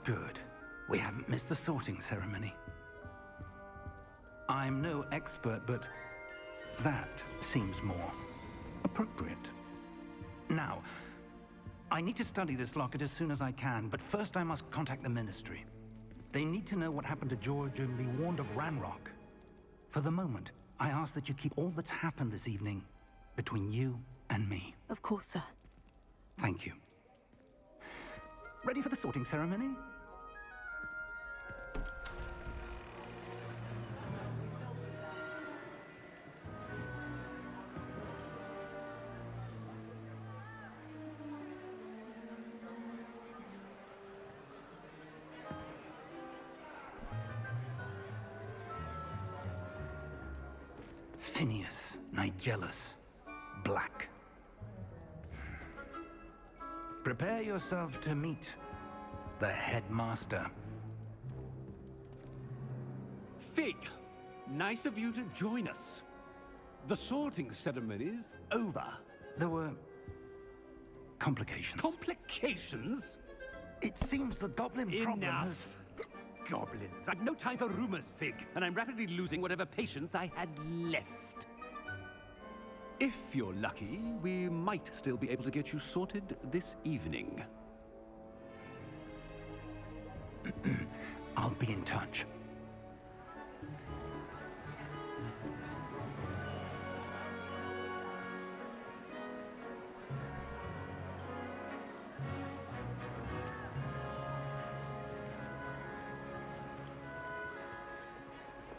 Good. We haven't missed the sorting ceremony. I'm no expert, but that seems more appropriate. Now, I need to study this locket as soon as I can, but first I must contact the Ministry. They need to know what happened to George and be warned of Ranrock. For the moment, I ask that you keep all that's happened this evening between you and me. Of course, sir. Thank you. Ready for the sorting ceremony? Phineas, Nigellus, Black. Prepare yourself to meet the headmaster. Fig, nice of you to join us. The sorting ceremony's over. There were complications. Complications? It seems the goblin problem has... Enough! Goblins. I've no time for rumors, Fig, and I'm rapidly losing whatever patience I had left. If you're lucky, we might still be able to get you sorted this evening. I'll be in touch.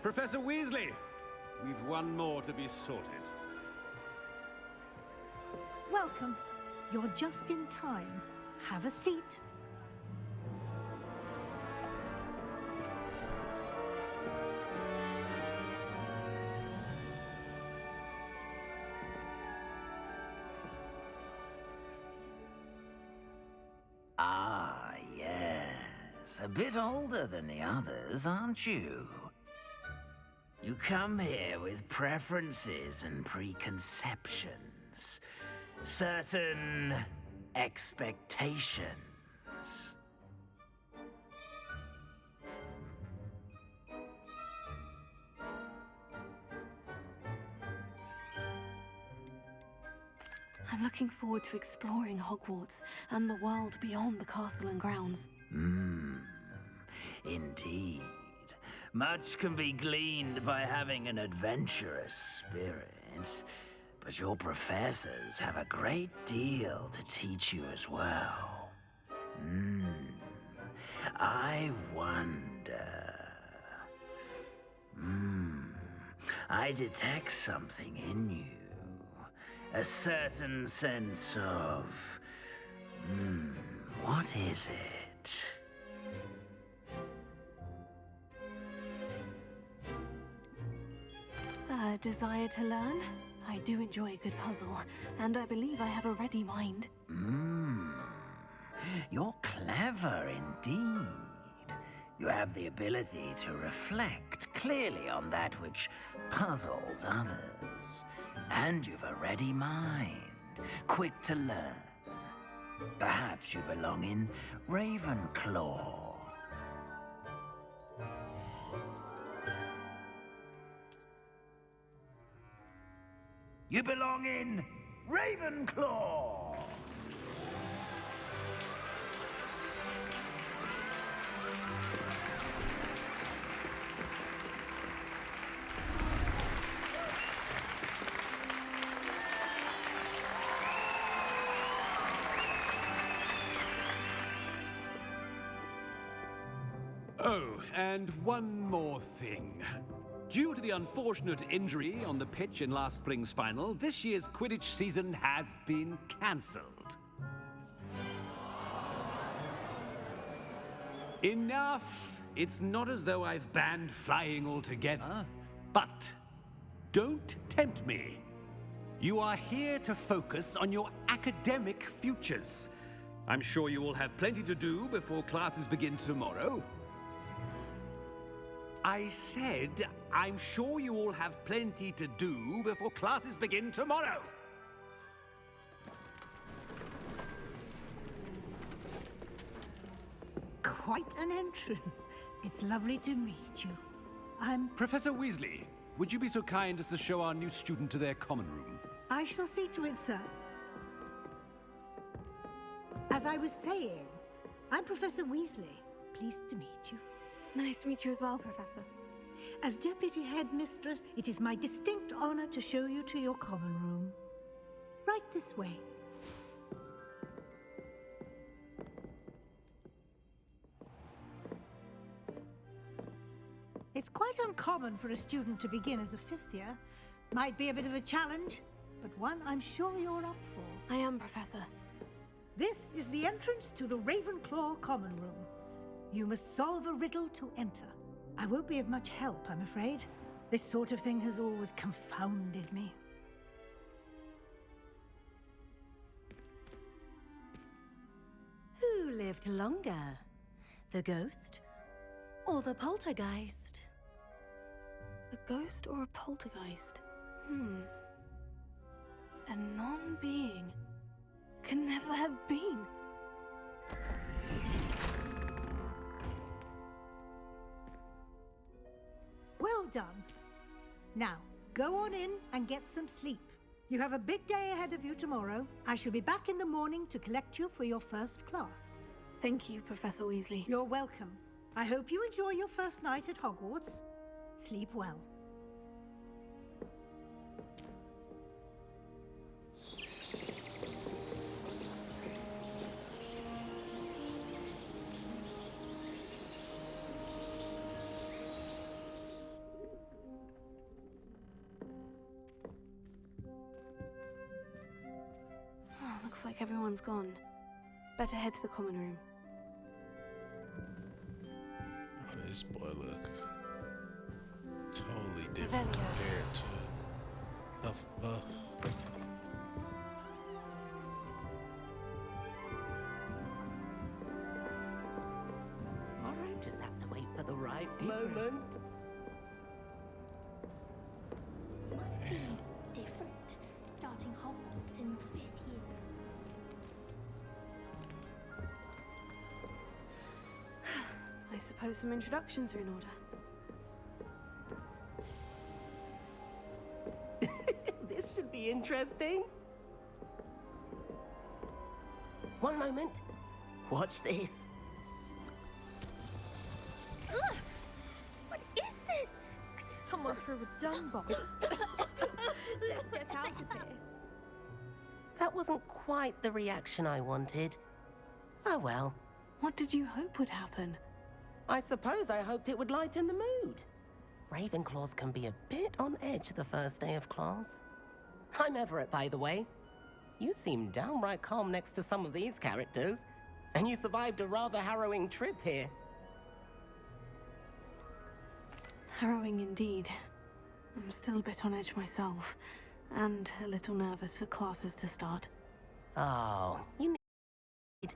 Professor Weasley, we've one more to be sorted. Welcome. You're just in time. Have a seat. Ah, yes. A bit older than the others, aren't you? You come here with preferences and preconceptions. Certain expectations. I'm looking forward to exploring Hogwarts and the world beyond the castle and grounds. Indeed. Much can be gleaned by having an adventurous spirit. But your professors have a great deal to teach you as well. I wonder... I detect something in you. A certain sense of... what is it? A desire to learn? I do enjoy a good puzzle, and I believe I have a ready mind. You're clever indeed. You have the ability to reflect clearly on that which puzzles others. And you've a ready mind, quick to learn. Perhaps you belong in Ravenclaw. You belong in Ravenclaw! Oh, and one more thing. Due to the unfortunate injury on the pitch in last spring's final, this year's Quidditch season has been cancelled. Enough! It's not as though I've banned flying altogether, but don't tempt me. You are here to focus on your academic futures. I'm sure you will have plenty to do before classes begin tomorrow. I said, I'm sure you all have plenty to do before classes begin tomorrow. quite an entrance. It's lovely to meet you. Professor Weasley, would you be so kind as to show our new student to their common room? I shall see to it, sir. As I was saying, I'm Professor Weasley. Pleased to meet you. Nice to meet you as well, Professor. As Deputy Headmistress, it is my distinct honor to show you to your common room. Right this way. It's quite uncommon for a student to begin as a fifth year. Might be a bit of a challenge, but one I'm sure you're up for. I am, Professor. This is the entrance to the Ravenclaw common room. You must solve a riddle to enter. I won't be of much help, I'm afraid. This sort of thing has always confounded me. Who lived longer? The ghost or the poltergeist? A ghost or a poltergeist? A non-being can never have been. Well done. Now, go on in and get some sleep. You have a big day ahead of you tomorrow. I shall be back in the morning to collect you for your first class. Thank you, Professor Weasley. You're welcome. I hope you enjoy your first night at Hogwarts. Sleep well. Looks like everyone's gone. Better head to the common room. Oh, this boy look totally different Ravenclaw. compared to Hufflepuff. Alright, just have to wait for the right moment. Must be different, starting Hogwarts in your 5th year. I suppose some introductions are in order. This should be interesting. One moment. Watch this. Ugh! What is this? Someone threw a dung bomb. Let's get out of here. That wasn't quite the reaction I wanted. Oh well. What did you hope would happen? I suppose I hoped it would lighten the mood. Ravenclaws can be a bit on edge the first day of class. I'm Everett, by the way. You seem downright calm next to some of these characters, and you survived a rather harrowing trip here. Harrowing indeed. I'm still a bit on edge myself, and a little nervous for classes to start. Oh, you need...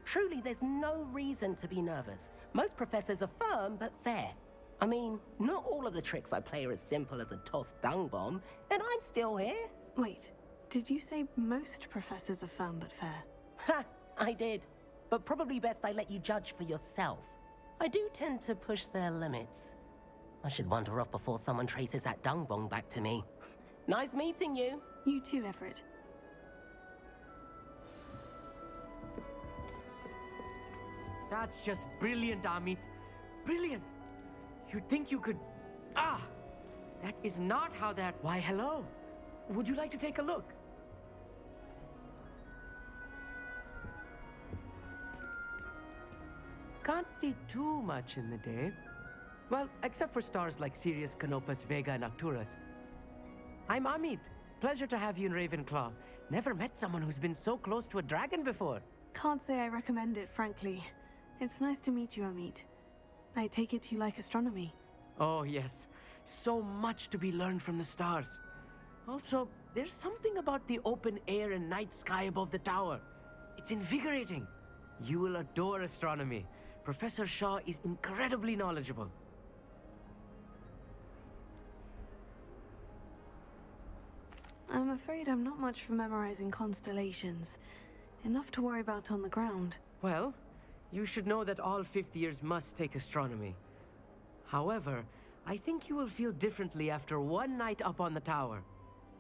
Truly, there's no reason to be nervous. Most professors are firm but fair. I mean, not all of the tricks I play are as simple as a tossed dung bomb, and I'm still here. Wait, did you say most professors are firm but fair? Ha! I did. But probably best I let you judge for yourself. I do tend to push their limits. I should wander off before someone traces that dung bomb back to me. Nice meeting you. You too, Everett. That's just brilliant, Amit. Brilliant. You'd think you could... Ah! That is not how that... Why, hello. Would you like to take a look? Can't see too much in the day. Well, except for stars like Sirius, Canopus, Vega, and Arcturus. I'm Amit. Pleasure to have you in Ravenclaw. Never met someone who's been so close to a dragon before. Can't say I recommend it, frankly. It's nice to meet you, Amit. I take it you like astronomy. Oh, yes. So much to be learned from the stars. Also, there's something about the open air and night sky above the tower. It's invigorating. You will adore astronomy. Professor Shaw is incredibly knowledgeable. I'm afraid I'm not much for memorizing constellations. Enough to worry about on the ground. Well, you should know that all fifth years must take astronomy. However, I think you will feel differently after one night up on the tower.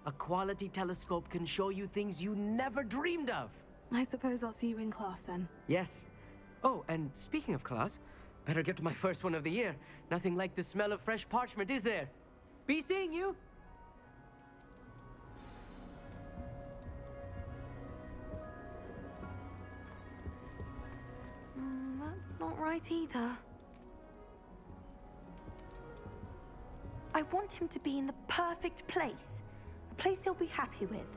A quality telescope can show you things you never dreamed of. I suppose I'll see you in class then. Yes. Oh, and speaking of class, better get to my first one of the year. Nothing like the smell of fresh parchment, is there? Be seeing you! That's not right either. I want him to be in the perfect place. A place he'll be happy with.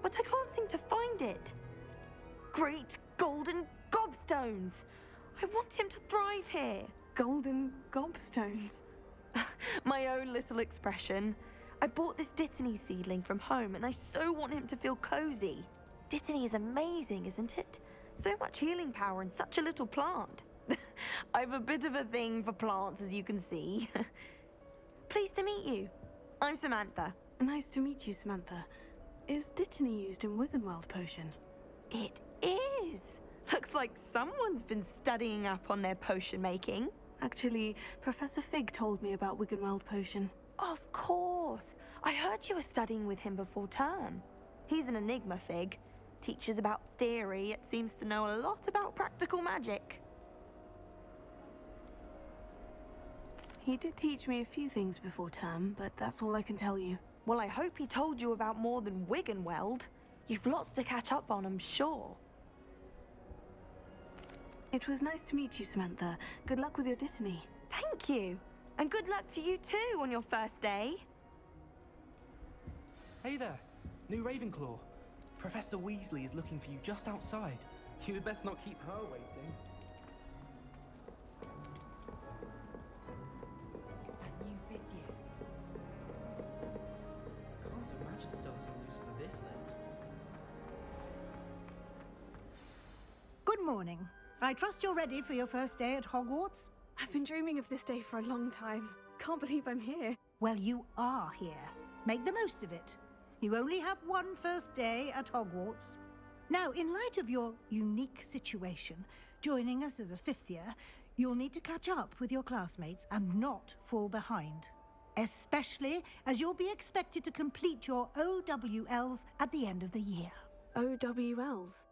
But I can't seem to find it. Great golden gobstones! I want him to thrive here. Golden gobstones. My own little expression. I bought this Dittany seedling from home and I so want him to feel cozy. Dittany is amazing, isn't it? So much healing power in such a little plant. I've a bit of a thing for plants, as you can see. Pleased to meet you. I'm Samantha. Nice to meet you, Samantha. Is Dittany used in Wiggenweld potion? It is. Looks like someone's been studying up on their potion making. Actually, Professor Fig told me about Wiggenweld potion. Of course. I heard you were studying with him before term. He's an enigma, Fig. Teaches about theory, yet seems to know a lot about practical magic. He did teach me a few things before term, but that's all I can tell you. Well, I hope he told you about more than Wiggenweld. You've lots to catch up on, I'm sure. It was nice to meet you, Samantha. Good luck with your Dittany. Thank you. And good luck to you too on your first day. Hey there, new Ravenclaw. Professor Weasley is looking for you just outside. You had best not keep her waiting. It's that new fifth year. Can't imagine starting new school this late. Good morning. I trust you're ready for your first day at Hogwarts? I've been dreaming of this day for a long time. Can't believe I'm here. Well, you are here. Make the most of it. You only have one first day at Hogwarts. Now, in light of your unique situation, joining us as a fifth year, you'll need to catch up with your classmates and not fall behind. Especially as you'll be expected to complete your OWLs at the end of the year. OWLs?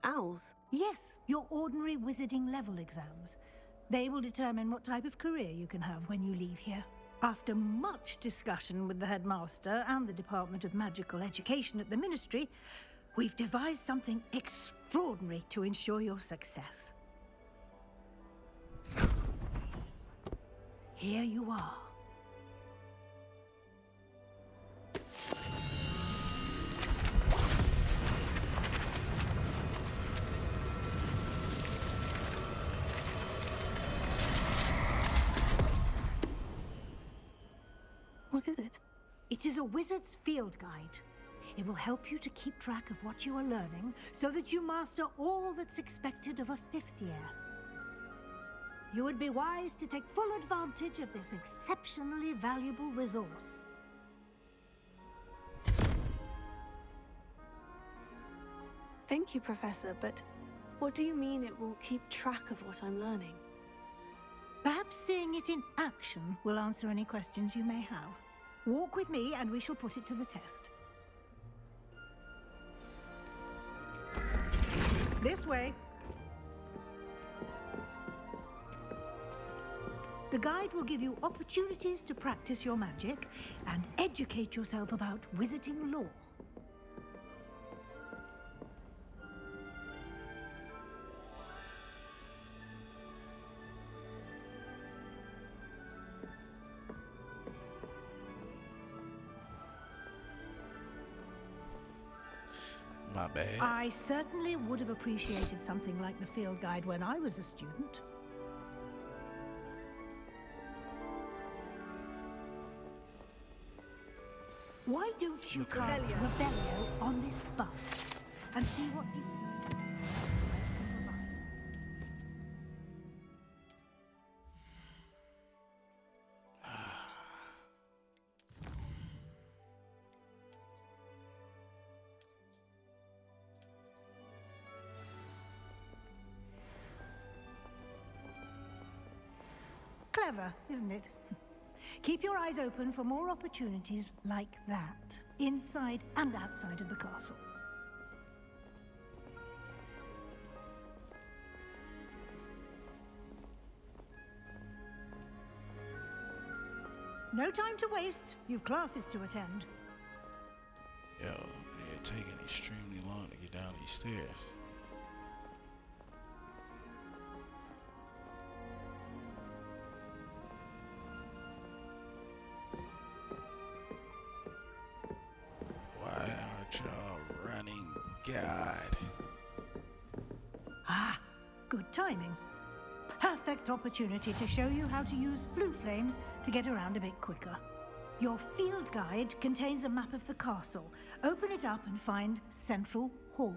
Owls? Yes, your ordinary wizarding level exams. They will determine what type of career you can have when you leave here. After much discussion with the headmaster and the Department of Magical Education at the Ministry, we've devised something extraordinary to ensure your success. Here you are. What is it? It is a wizard's field guide. It will help you to keep track of what you are learning so that you master all that's expected of a fifth year. You would be wise to take full advantage of this exceptionally valuable resource. Thank you, Professor, but what do you mean it will keep track of what I'm learning? Perhaps seeing it in action will answer any questions you may have. Walk with me and we shall put it to the test. This way. The guide will give you opportunities to practice your magic and educate yourself about wizarding lore. My bad. I certainly would have appreciated something like the field guide when I was a student. Why don't you cast Revelio on this bust and see what you can provide? Clever, isn't it? Keep your eyes open for more opportunities like that, inside and outside of the castle. No time to waste. You've classes to attend. Yo, it taking extremely long to get down these stairs. Why aren't y'all running, God? Ah, good timing. Perfect opportunity to show you how to use flue flames to get around a bit quicker. Your field guide contains a map of the castle. Open it up and find Central Hall.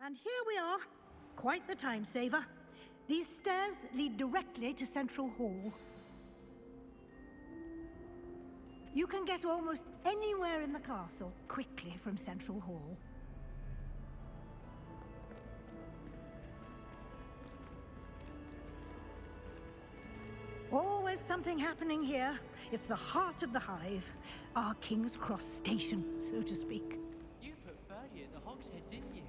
And here we are. Quite the time saver. These stairs lead directly to Central Hall. You can get almost anywhere in the castle quickly from Central Hall. Always something happening here. It's the heart of the hive. Our King's Cross station, so to speak. You put Ferdy at the Hogshead, didn't you?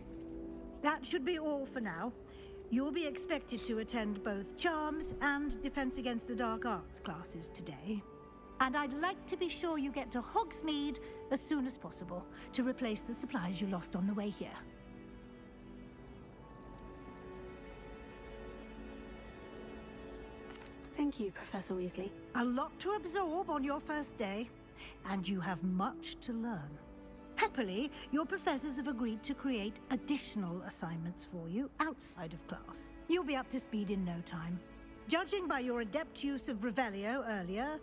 That should be all for now. You'll be expected to attend both Charms and Defense Against the Dark Arts classes today. And I'd like to be sure you get to Hogsmeade as soon as possible to replace the supplies you lost on the way here. Thank you, Professor Weasley. A lot to absorb on your first day, and you have much to learn. Happily, your professors have agreed to create additional assignments for you outside of class. You'll be up to speed in no time. Judging by your adept use of Revelio earlier,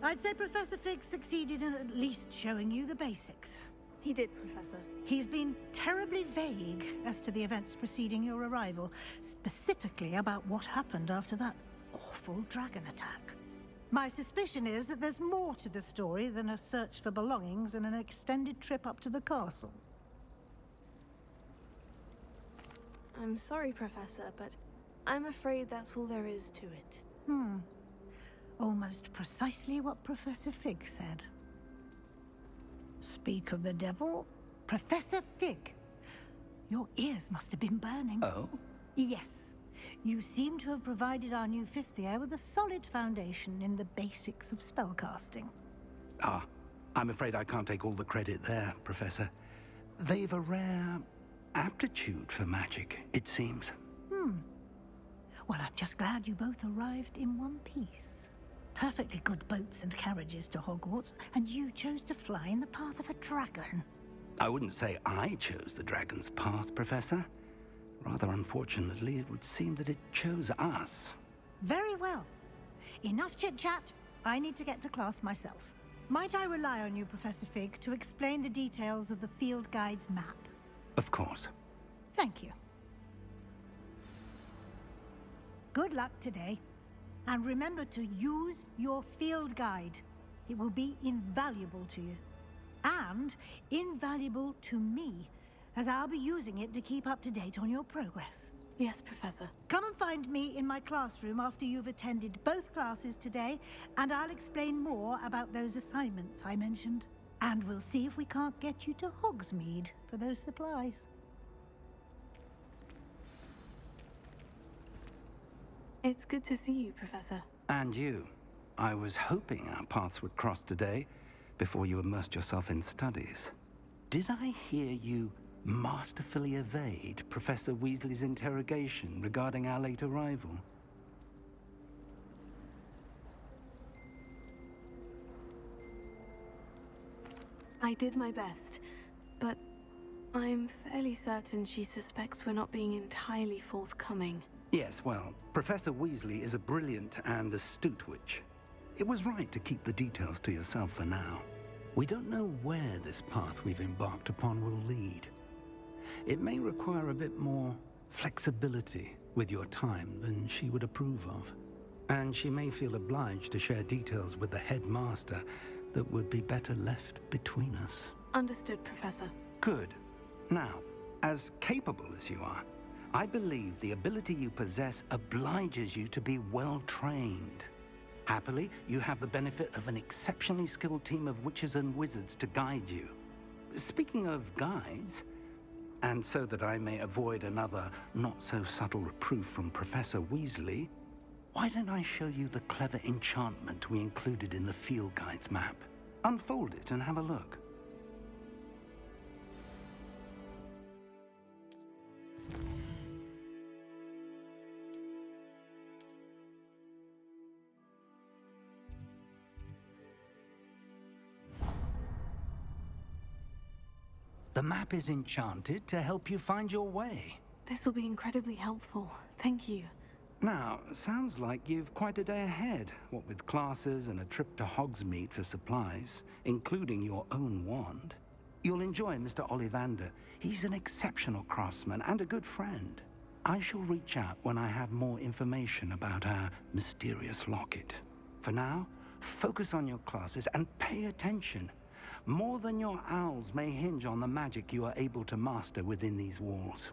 I'd say Professor Fig succeeded in at least showing you the basics. He did, Professor. He's been terribly vague as to the events preceding your arrival, specifically about what happened after that awful dragon attack. My suspicion is that there's more to the story than a search for belongings and an extended trip up to the castle. I'm sorry, Professor, but I'm afraid that's all there is to it. Almost precisely what Professor Fig said. Speak of the devil, Professor Fig. Your ears must have been burning. Oh? Yes. You seem to have provided our new fifth year with a solid foundation in the basics of spellcasting. Ah, I'm afraid I can't take all the credit there, Professor. They've a rare aptitude for magic, it seems. Well, I'm just glad you both arrived in one piece. Perfectly good boats and carriages to Hogwarts, and you chose to fly in the path of a dragon. I wouldn't say I chose the dragon's path, Professor. Rather unfortunately, it would seem that it chose us. Very well. Enough chit-chat. I need to get to class myself. Might I rely on you, Professor Fig, to explain the details of the field guide's map? Of course. Thank you. Good luck today. And remember to use your field guide. It will be invaluable to you. And invaluable to me, as I'll be using it to keep up to date on your progress. Yes, Professor. Come and find me in my classroom after you've attended both classes today, and I'll explain more about those assignments I mentioned. And we'll see if we can't get you to Hogsmeade for those supplies. It's good to see you, Professor. And you. I was hoping our paths would cross today, before you immersed yourself in studies. Did I hear you masterfully evade Professor Weasley's interrogation regarding our late arrival? I did my best, but I'm fairly certain she suspects we're not being entirely forthcoming. Yes, well, Professor Weasley is a brilliant and astute witch. It was right to keep the details to yourself for now. We don't know where this path we've embarked upon will lead. It may require a bit more flexibility with your time than she would approve of. And she may feel obliged to share details with the headmaster that would be better left between us. Understood, Professor. Good. Now, as capable as you are, I believe the ability you possess obliges you to be well trained. Happily, you have the benefit of an exceptionally skilled team of witches and wizards to guide you. Speaking of guides, and so that I may avoid another not-so-subtle reproof from Professor Weasley, why don't I show you the clever enchantment we included in the field guide's map? Unfold it and have a look. The map is enchanted to help you find your way. This will be incredibly helpful. Thank you. Now, sounds like you've quite a day ahead, what with classes and a trip to Hogsmeade for supplies, including your own wand. You'll enjoy Mr. Ollivander. He's an exceptional craftsman and a good friend. I shall reach out when I have more information about our mysterious locket. For now, focus on your classes and pay attention. More than your owls may hinge on the magic you are able to master within these walls.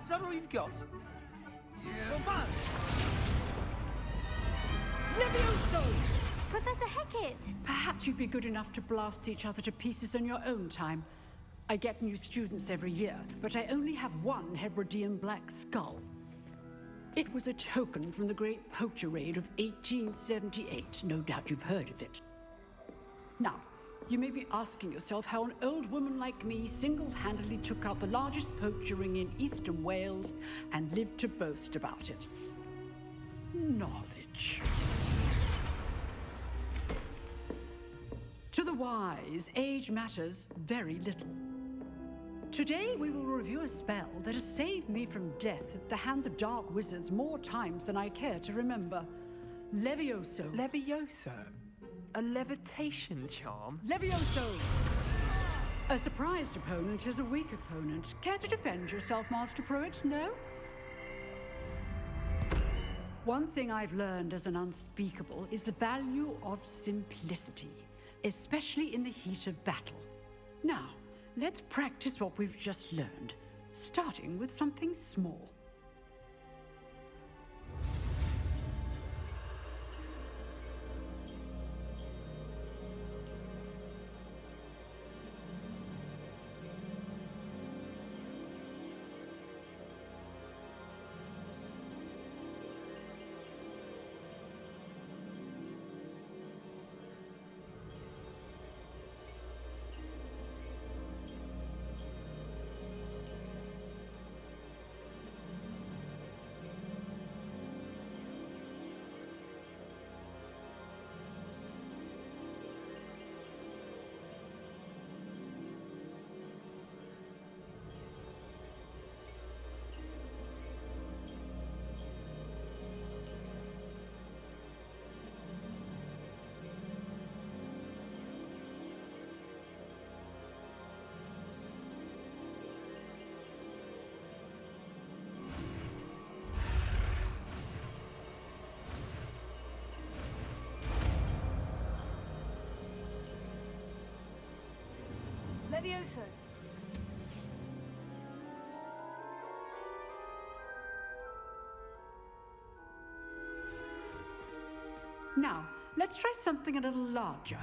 Is that all you've got? Yeah. Levioso! Professor Hecat! Perhaps you'd be good enough to blast each other to pieces on your own time. I get new students every year, but I only have one Hebridean black skull. It was a token from the Great Poacher Raid of 1878. No doubt you've heard of it. Now, you may be asking yourself how an old woman like me single-handedly took out the largest poacher ring in eastern Wales and lived to boast about it. Knowledge. To the wise, age matters very little. Today, we will review a spell that has saved me from death at the hands of dark wizards more times than I care to remember. Levioso. Levioso? A levitation charm? Levioso! A surprised opponent is a weak opponent. Care to defend yourself, Master Pruitt? No? One thing I've learned as an unspeakable is the value of simplicity, especially in the heat of battle. Now, let's practice what we've just learned, starting with something small. Levioso! Now, let's try something a little larger.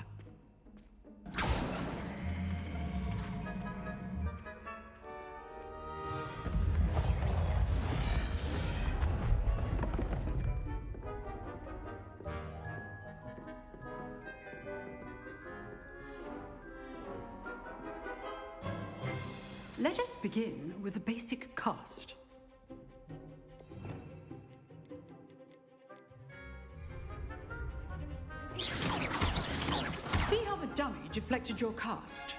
Let us begin with the basic cast. See how the dummy deflected your cast?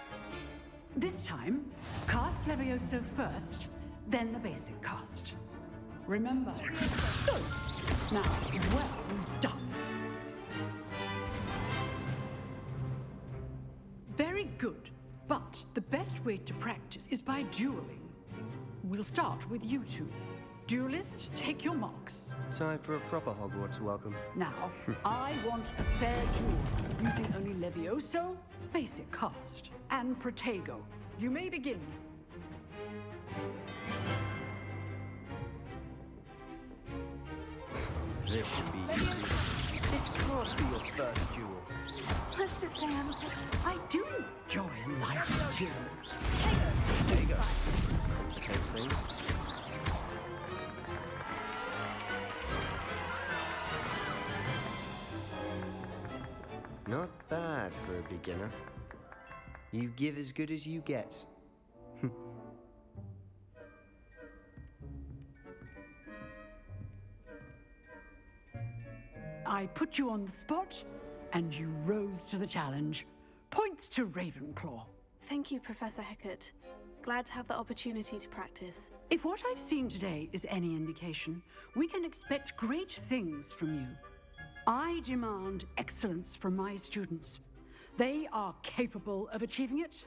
This time, cast Levioso first, then the basic cast. Remember. Good. Now, well done. Very good. But the best way to practice is by dueling. We'll start with you two. Duelists, take your marks. Time for a proper Hogwarts welcome. Now, I want a fair duel, using only Levioso, basic cast, and Protego. You may begin. This will be easy. This can't be your first duel. Let's just say I do enjoy a lively duel. There you go. Complicates things. Not bad for a beginner. You give as good as you get. I put you on the spot, and you rose to the challenge. Points to Ravenclaw. Thank you, Professor Hecat. Glad to have the opportunity to practice. If what I've seen today is any indication, we can expect great things from you. I demand excellence from my students. They are capable of achieving it,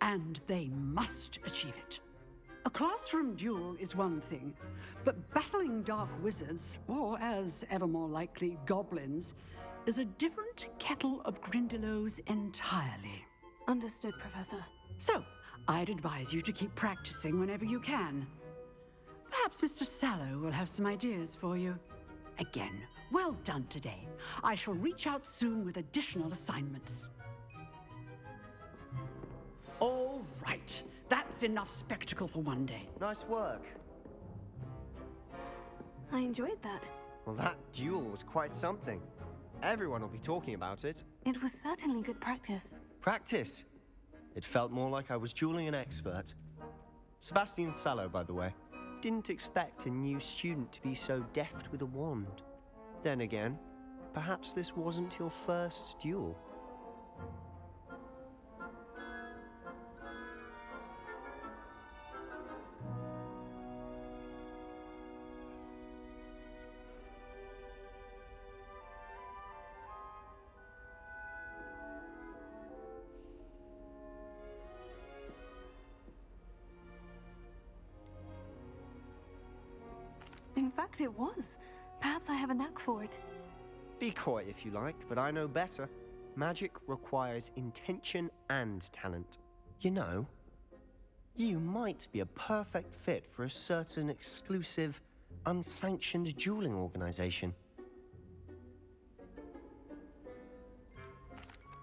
and they must achieve it. A classroom duel is one thing, but battling dark wizards, or as ever more likely, goblins, is a different kettle of Grindylows entirely. Understood, Professor. So, I'd advise you to keep practicing whenever you can. Perhaps Mr. Sallow will have some ideas for you. Again, well done today. I shall reach out soon with additional assignments. All right. That's enough spectacle for one day. Nice work. I enjoyed that. Well, that duel was quite something. Everyone will be talking about it. It was certainly good practice. Practice? It felt more like I was dueling an expert. Sebastian Sallow, by the way. Didn't expect a new student to be so deft with a wand. Then again, perhaps this wasn't your first duel. In fact, it was. Perhaps I have a knack for it. Be coy if you like, but I know better. Magic requires intention and talent. You know, you might be a perfect fit for a certain exclusive, unsanctioned dueling organization.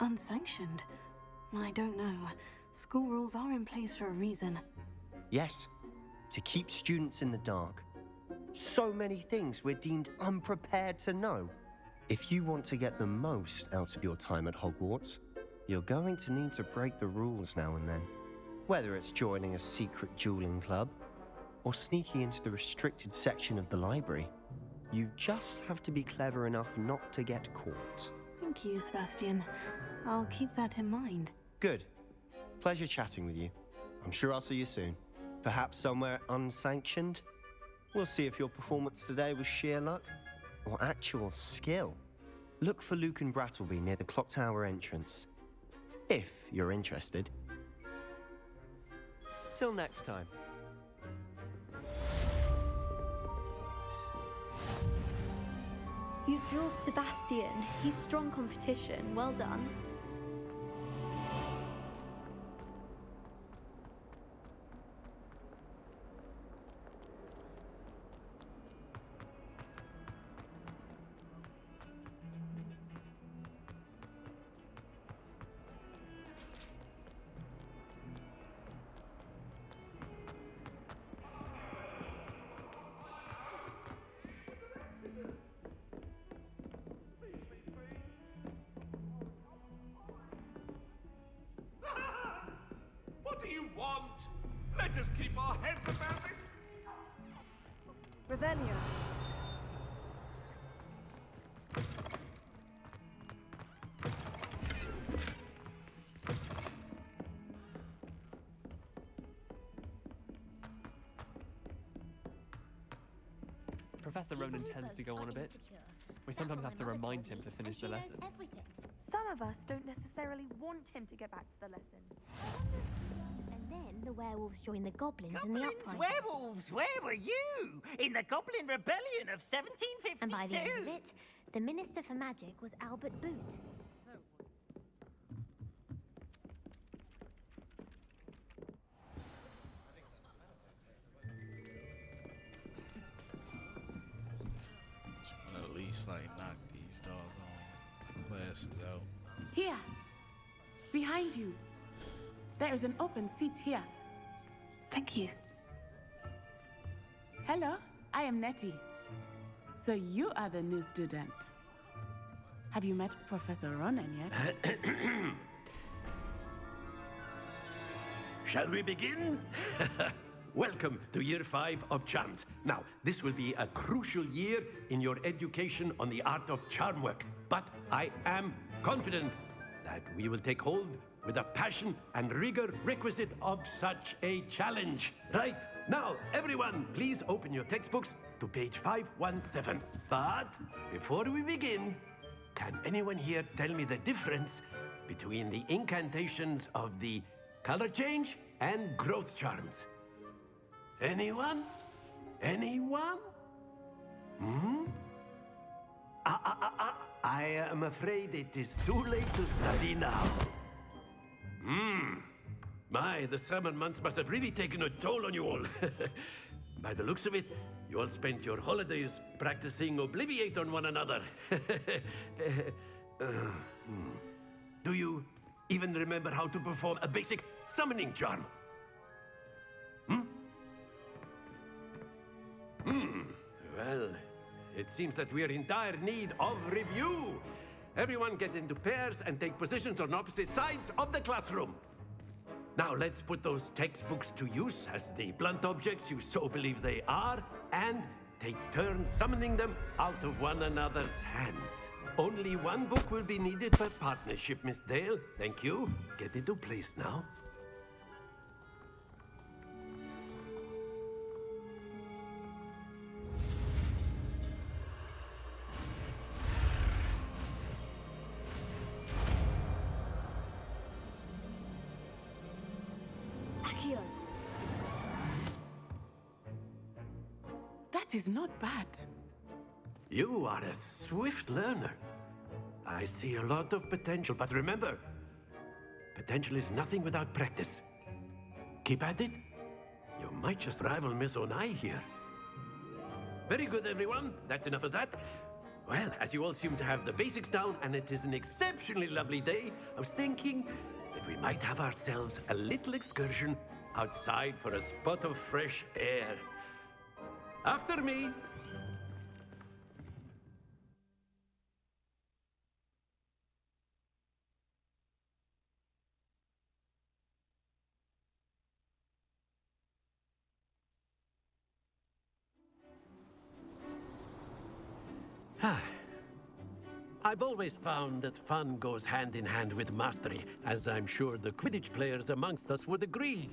Unsanctioned? I don't know. School rules are in place for a reason. Yes, to keep students in the dark. So many things we're deemed unprepared to know. If you want to get the most out of your time at Hogwarts, you're going to need to break the rules now and then. Whether it's joining a secret dueling club, or sneaking into the restricted section of the library, you just have to be clever enough not to get caught. Thank you, Sebastian. I'll keep that in mind. Good. Pleasure chatting with you. I'm sure I'll see you soon. Perhaps somewhere unsanctioned? We'll see if your performance today was sheer luck or actual skill. Look for Luke and Brattleby near the clock tower entrance, if you're interested. Till next time. You drilled Sebastian. He's strong competition. Well done. What do you want? just keep our heads about this. Revelio. Professor Ronan tends to go on a bit. We sometimes have to remind him to finish the lesson. Some of us don't necessarily want him to get back to the lesson. And then the werewolves join the goblins in the uprising. Werewolves, where were you? In the Goblin Rebellion of 1752. And by the end of it, the Minister for Magic was Albert Boot. At least like knock these doggone classes out. Here, behind you. There is an open seat here. Thank you. Hello, I am Nettie. So you are the new student. Have you met Professor Ronan yet? Shall we begin? Welcome to Year 5 of Charms. Now, this will be a crucial year in your education on the art of charm work. But I am confident that we will take hold with the passion and rigor requisite of such a challenge. Right, now, everyone, please open your textbooks to page 517. But before we begin, can anyone here tell me the difference between the incantations of the color change and growth charms? Anyone? Anyone? I am afraid it is too late to study now. My, the summer months must have really taken a toll on you all. By the looks of it, you all spent your holidays practicing Obliviate on one another. Do you even remember how to perform a basic summoning charm? Well, it seems that we are in dire need of review. Everyone get into pairs and take positions on opposite sides of the classroom. Now let's put those textbooks to use as the blunt objects you so believe they are, and take turns summoning them out of one another's hands. Only one book will be needed per partnership, Miss Dale. Thank you. Get into place now. Akio. That is not bad. You are a swift learner. I see a lot of potential, but remember, potential is nothing without practice. Keep at it. You might just rival Miss Onai here. Very good, everyone. That's enough of that. Well, as you all seem to have the basics down, and it is an exceptionally lovely day, I was thinking that we might have ourselves a little excursion outside for a spot of fresh air. After me. I've always found that fun goes hand in hand with mastery, as I'm sure the Quidditch players amongst us would agree.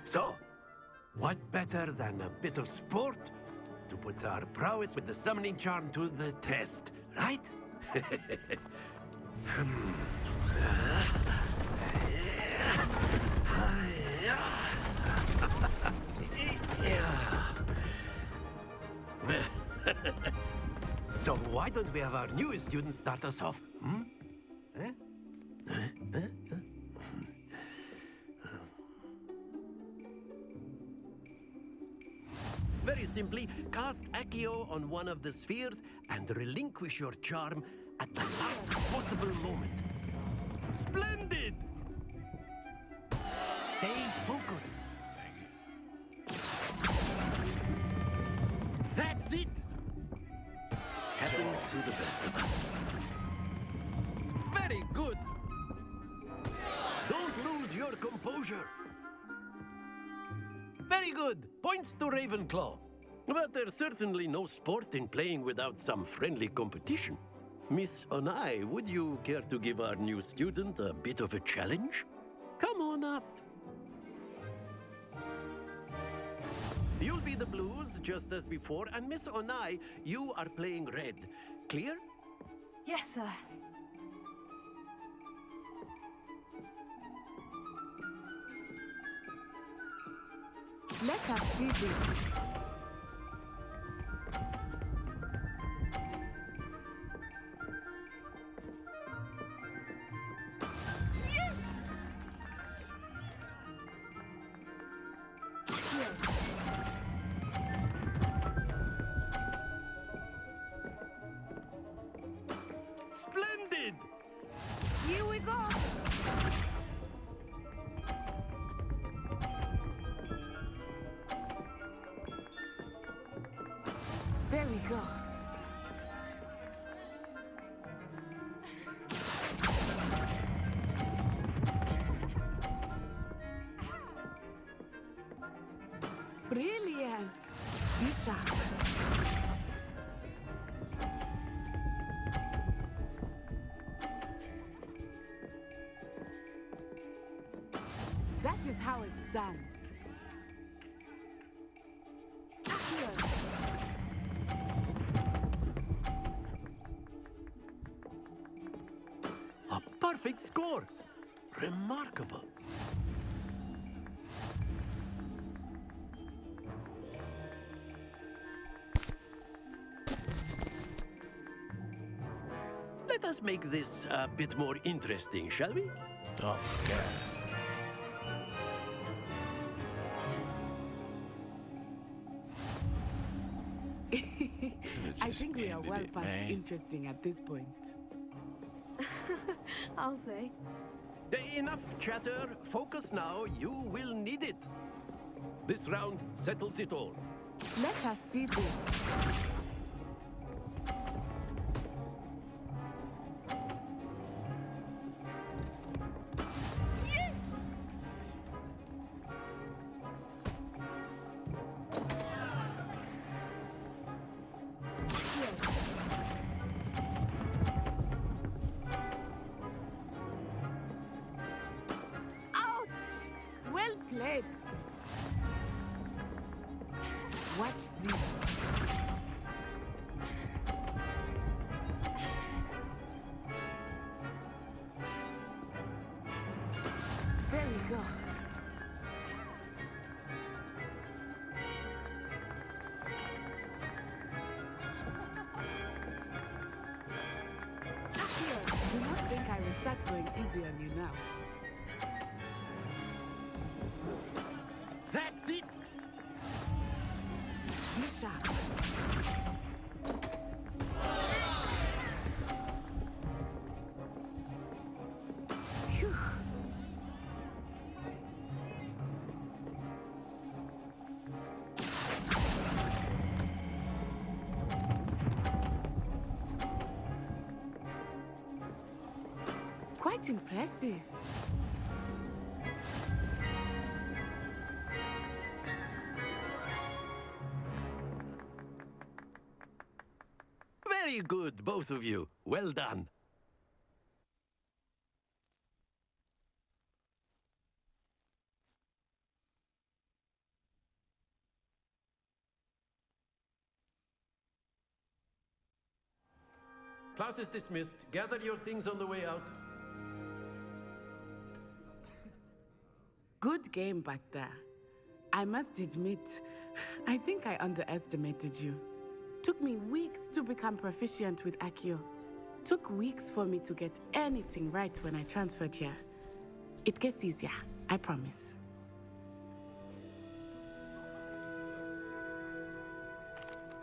So, what better than a bit of sport to put our prowess with the summoning charm to the test, right? So why don't we have our newest student start us off? Very simply, cast Accio on one of the spheres and relinquish your charm at the last possible moment. Splendid! Stay focused. That's it! Happens to the best of us. Very good. Don't lose your composure. Very good. Points to Ravenclaw. But there's certainly no sport in playing without some friendly competition. Miss Onai, would you care to give our new student a bit of a challenge? Come on up. You'll be the blues, just as before, and Miss Onai, you are playing red. Clear? Yes, sir. Let us see this. Splendid! Here we go. There we go. Brilliant. Be sharp. That is how it's done. Accio. A perfect score. Remarkable. Let us make this a bit more interesting, shall we? Oh, God. I think we are well past interesting at this point. I'll say. Enough chatter. Focus now. You will need it. This round settles it all. Let us see this. Well played. Watch this. There we go. Do not think I will start going easy on you now. That's it! Be sharp. Phew. Quite impressive. Very good, both of you. Well done. Class is dismissed. Gather your things on the way out. Good game back there. I must admit, I think I underestimated you. Took me weeks to become proficient with Accio. Took weeks for me to get anything right when I transferred here. It gets easier, I promise.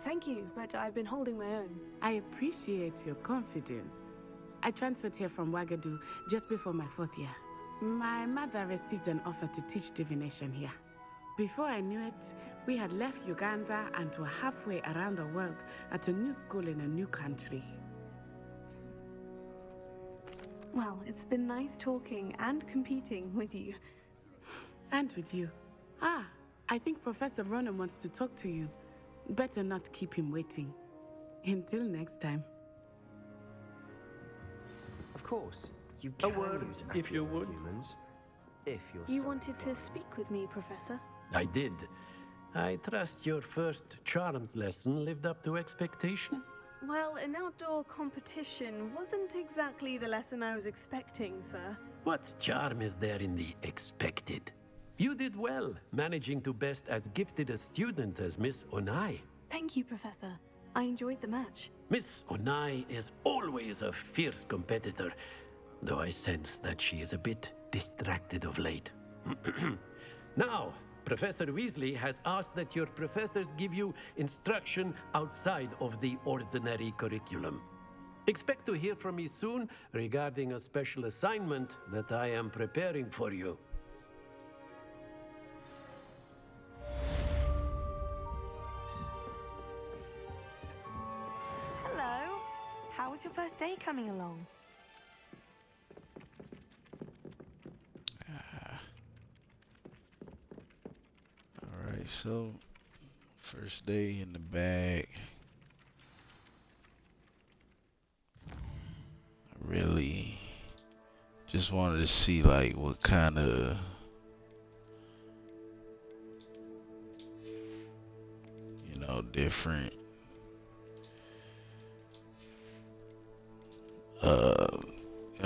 Thank you, but I've been holding my own. I appreciate your confidence. I transferred here from Wagadu just before my 4th year. My mother received an offer to teach divination here. Before I knew it, we had left Uganda and were halfway around the world at a new school in a new country. Well, it's been nice talking and competing with you. And with you. Ah, I think Professor Ronan wants to talk to you. Better not keep him waiting. Until next time. Of course, you A can word, use if you would. humans. If you're You so wanted to inclined. speak with me, Professor? I did. I trust your first charms lesson lived up to expectation? Well, an outdoor competition wasn't exactly the lesson I was expecting, sir. What charm is there in the expected? You did well, managing to best as gifted a student as Miss Onai. Thank you, Professor. I enjoyed the match. Miss Onai is always a fierce competitor, though I sense that she is a bit distracted of late. Now, Professor Weasley has asked that your professors give you instruction outside of the ordinary curriculum. Expect to hear from me soon regarding a special assignment that I am preparing for you. Hello. How was your first day coming along? Alright, so first day in the bag. I really just wanted to see like what kind of different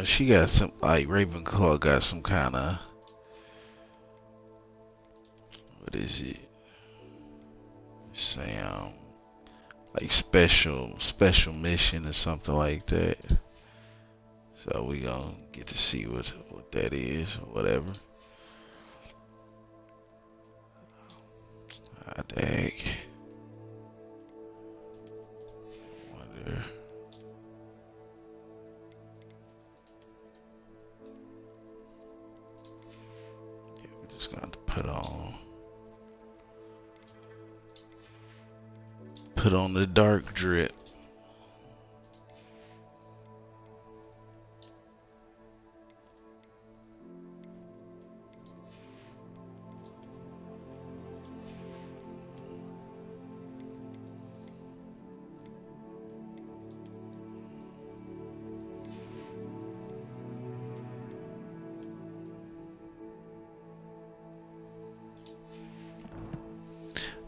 she got some, like, Ravenclaw got some kind of, what is it? Say, like special mission or something like that. So we gonna get to see what that is or whatever. Ah, dang. Wonder. Yeah, we're just gonna have to put on the dark drip.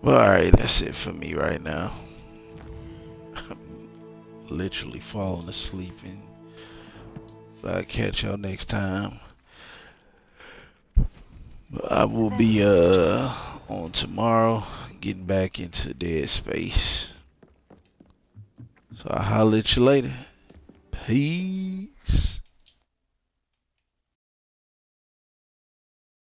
Well, alright, that's it for me right now. I'm literally falling asleep, and I'll catch y'all next time. I will be on tomorrow, getting back into Dead Space. So I'll holler at you later. Peace.